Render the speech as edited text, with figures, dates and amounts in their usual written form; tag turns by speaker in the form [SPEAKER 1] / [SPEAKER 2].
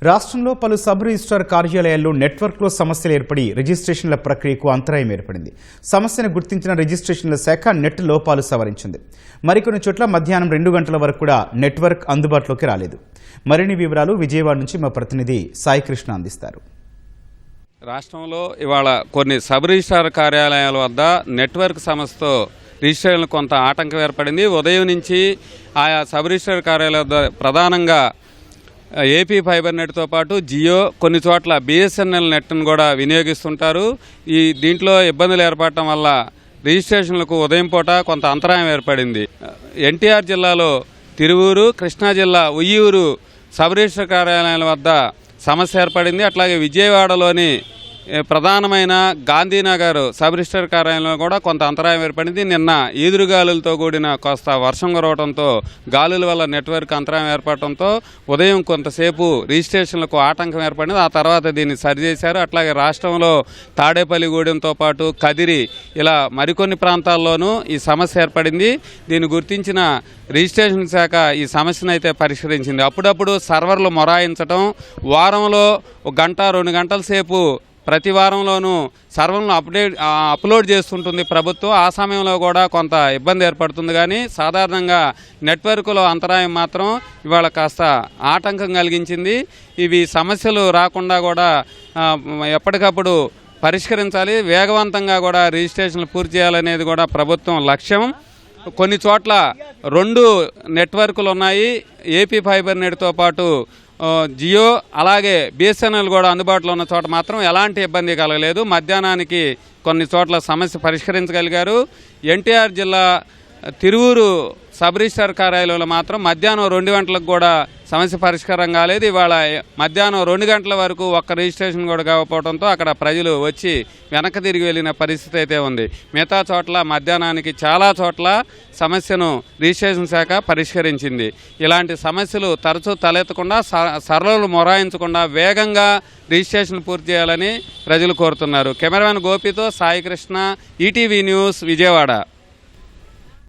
[SPEAKER 1] రాష్ట్రంలో పలు sub registrar కార్యాలయాల్లో నెట్వర్క్లో సమస్యలు ఏర్పడి రిజిస్ట్రేషన్ల ప్రక్రియకు అంతరాయం ఏర్పడింది. సమస్యను గుర్తించిన రిజిస్ట్రేషన్ల శాఖ నెట్ లోపాలు సవరించింది. మరికొన్ని చోట్ల మధ్యాహ్నం 2 గంటల వరకు కూడా నెట్వర్క్ అందుబాటులోకి రాలేదు. మరిన్ని వివరాలు విజయవాడ నుంచి మా ప్రతినిధి సాయికృష్ణ అందిస్తారు.
[SPEAKER 2] రాష్ట్రంలో ఇవాళ కొన్ని సబ్ రిజిస్ట్రార్ కార్యాలయాల వద్ద నెట్వర్క్ సమస్యతో రిజిస్ట్రేషన్లు కొంత ఆటంకం ఏర్పడింది. ఉదయం నుంచి ఆయా సబ్ రిజిస్ట్రార్ కార్యాలయాల వద్ద ప్రధానంగా ఏపీ ఫైబర్ నెట్తో పాటు జియో, కొన్ని చోట్ల బిఎస్ఎన్ఎల్ నెట్ను కూడా వినియోగిస్తుంటారు. దీంట్లో ఇబ్బందులు ఏర్పడటం వల్ల రిజిస్ట్రేషన్లకు ఉదయం పూట కొంత అంతరాయం ఏర్పడింది. ఎన్టీఆర్ జిల్లాలో తిరువూరు, కృష్ణా జిల్లా ఉయ్యూరు సబ్ రిజిస్ట్రార్ కార్యాలయాల వద్ద సమస్య ఏర్పడింది. అట్లాగే విజయవాడలోని ప్రధానమైన గాంధీనగర్ సబ్ రిజిస్ట్రార్ కార్యాలయంలో కూడా కొంత అంతరాయం ఏర్పడింది. నిన్న ఈదురుగాలులతో కూడిన కాస్త వర్షం కురవడంతో గాలుల వల్ల నెట్వర్క్ అంతరాయం ఏర్పడటంతో ఉదయం కొంతసేపు రిజిస్ట్రేషన్లకు ఆటంకం ఏర్పడింది. ఆ తర్వాత దీన్ని సరిచేశారు. అట్లాగే రాష్ట్రంలో తాడేపల్లిగూడెంతో పాటు కదిరి ఇలా మరికొన్ని ప్రాంతాల్లోనూ ఈ సమస్య ఏర్పడింది. దీన్ని గుర్తించిన రిజిస్ట్రేషన్ శాఖ ఈ సమస్యను అయితే పరిష్కరించింది. అప్పుడప్పుడు సర్వర్లు మొరాయించడం, వారంలో 1 గంట 2 గంటల సేపు ప్రతి వారంలోనూ సర్వర్లను అప్లోడ్ చేస్తుంటుంది ప్రభుత్వం. ఆ సమయంలో కూడా కొంత ఇబ్బంది ఏర్పడుతుంది. కానీ సాధారణంగా నెట్వర్క్లో అంతరాయం మాత్రం ఇవాళ కాస్త ఆటంకం కలిగించింది. ఇవి సమస్యలు రాకుండా కూడా ఎప్పటికప్పుడు పరిష్కరించాలి, వేగవంతంగా కూడా రిజిస్ట్రేషన్లు పూర్తి చేయాలనేది కూడా ప్రభుత్వం లక్ష్యం. కొన్ని చోట్ల 2 నెట్వర్క్లు ఉన్నాయి. ఏపీ ఫైబర్ నెట్తో పాటు జియో అలాగే బిఎస్ఎన్ఎల్ కూడా అందుబాటులో ఉన్న చోట మాత్రం ఎలాంటి ఇబ్బంది కలగలేదు. మధ్యాహ్నానికి కొన్ని చోట్ల సమస్య పరిష్కరించగలిగారు. ఎన్టీఆర్ జిల్లా తిరువూరు సబ్ రిజిస్ట్రార్ కార్యాలయంలో మాత్రం మధ్యాహ్నం 2 గంటలకు కూడా సమస్య పరిష్కారం కాలేదు. ఇవాళ మధ్యాహ్నం 2 గంటల వరకు ఒక్క రిజిస్ట్రేషన్ కూడా కాకపోవడంతో అక్కడ ప్రజలు వచ్చి వెనక్కి తిరిగి వెళ్ళిన పరిస్థితి అయితే ఉంది. మిగతా చోట్ల మధ్యాహ్నానికి చాలా చోట్ల సమస్యను రిజిస్ట్రేషన్ శాఖ పరిష్కరించింది. ఇలాంటి సమస్యలు తరచూ తలెత్తకుండా, సర్వర్లు మొరాయించకుండా వేగంగా రిజిస్ట్రేషన్ పూర్తి చేయాలని ప్రజలు కోరుతున్నారు. కెమెరామెన్ గోపితో సాయికృష్ణ, ఈటీవీ న్యూస్, విజయవాడ.